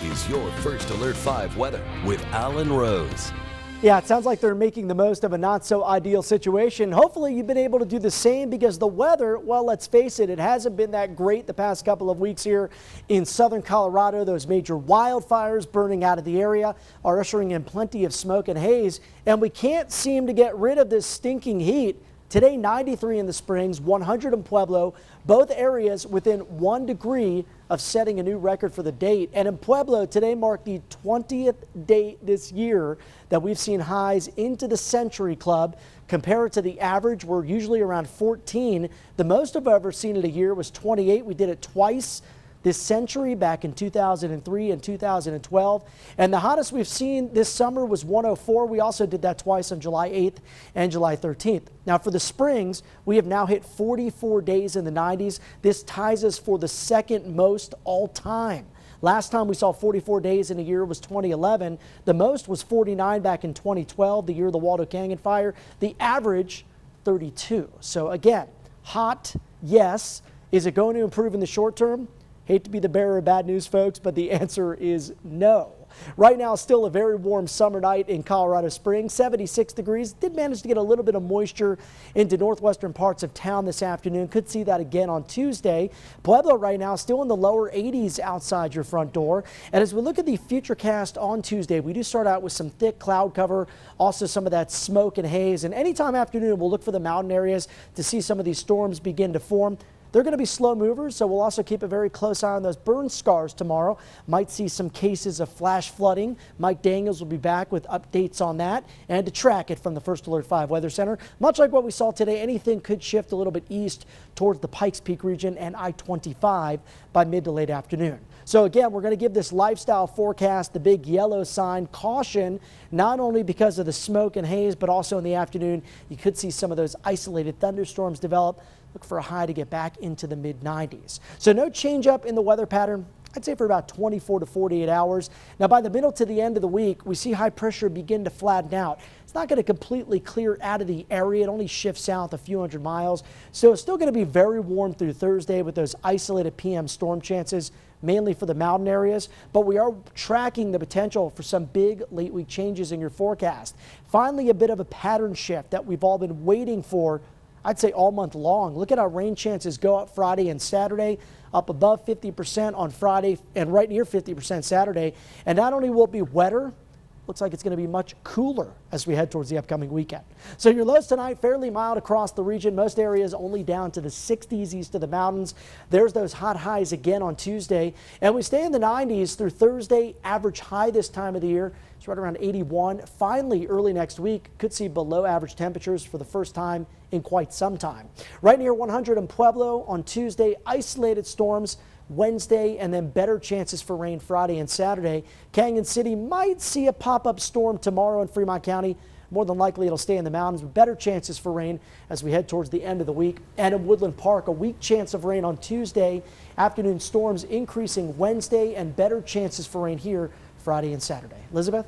is your First Alert 5 weather with Alan Rose. Yeah, it sounds like they're making the most of a not so ideal situation. Hopefully you've been able to do the same because the weather, well, let's face it, it hasn't been that great the past couple of weeks here in southern Colorado. Those major wildfires burning out of the area are ushering in plenty of smoke and haze, and we can't seem to get rid of this stinking heat. Today, 93 in the Springs, 100 in Pueblo, both areas within 1 degree of setting a new record for the date. And in Pueblo, today marked the 20th date this year that we've seen highs into the Century Club. Compared to the average, we're usually around 14. The most I've ever seen in a year was 28. We did it twice this century, back in 2003 and 2012. And the hottest we've seen this summer was 104. We also did that twice on July 8th and July 13th. Now for the Springs, we have now hit 44 days in the 90s. This ties us for the second most all time. Last time we saw 44 days in a year was 2011. The most was 49 back in 2012, the year of the Waldo Canyon fire. The average, 32. So again, hot, yes. Is it going to improve in the short term? Hate to be the bearer of bad news, folks, but the answer is no. Right now, still a very warm summer night in Colorado Springs, 76 degrees. Did manage to get a little bit of moisture into northwestern parts of town this afternoon. Could see that again on Tuesday. Pueblo right now still in the lower 80s outside your front door. And as we look at the futurecast on Tuesday, we do start out with some thick cloud cover, also some of that smoke and haze. And anytime afternoon, we'll look for the mountain areas to see some of these storms begin to form. They're going to be slow movers, so we'll also keep a very close eye on those burn scars tomorrow. Might see some cases of flash flooding. Mike Daniels will be back with updates on that and to track it from the First Alert 5 Weather Center. Much like what we saw today, anything could shift a little bit east towards the Pikes Peak region and I-25 by mid to late afternoon. So again, we're going to give this lifestyle forecast the big yellow sign, caution, not only because of the smoke and haze, but also in the afternoon, you could see some of those isolated thunderstorms develop. Look for a high to get back into the mid-90s. So no change up in the weather pattern, I'd say for about 24 to 48 hours. Now by the middle to the end of the week, we see high pressure begin to flatten out. It's not going to completely clear out of the area. It only shifts south a few hundred miles. So it's still going to be very warm through Thursday with those isolated PM storm chances, mainly for the mountain areas. But we are tracking the potential for some big late week changes in your forecast. Finally, a bit of a pattern shift that we've all been waiting for, I'd say all month long. Look at our rain chances go up Friday and Saturday, up above 50% on Friday and right near 50% Saturday. And not only will it be wetter, looks like it's going to be much cooler as we head towards the upcoming weekend. So your lows tonight, fairly mild across the region. Most areas only down to the 60s east of the mountains. There's those hot highs again on Tuesday. And we stay in the 90s through Thursday. Average high this time of the year is right around 81. Finally, early next week, could see below average temperatures for the first time in quite some time. Right near 100 in Pueblo on Tuesday. Isolated storms Wednesday, and then better chances for rain Friday and Saturday. Canyon City might see a pop-up storm tomorrow in Fremont County. More than likely it'll stay in the mountains with better chances for rain as we head towards the end of the week. And in Woodland Park, a weak chance of rain on Tuesday. Afternoon storms increasing Wednesday and better chances for rain here Friday and Saturday. Elizabeth?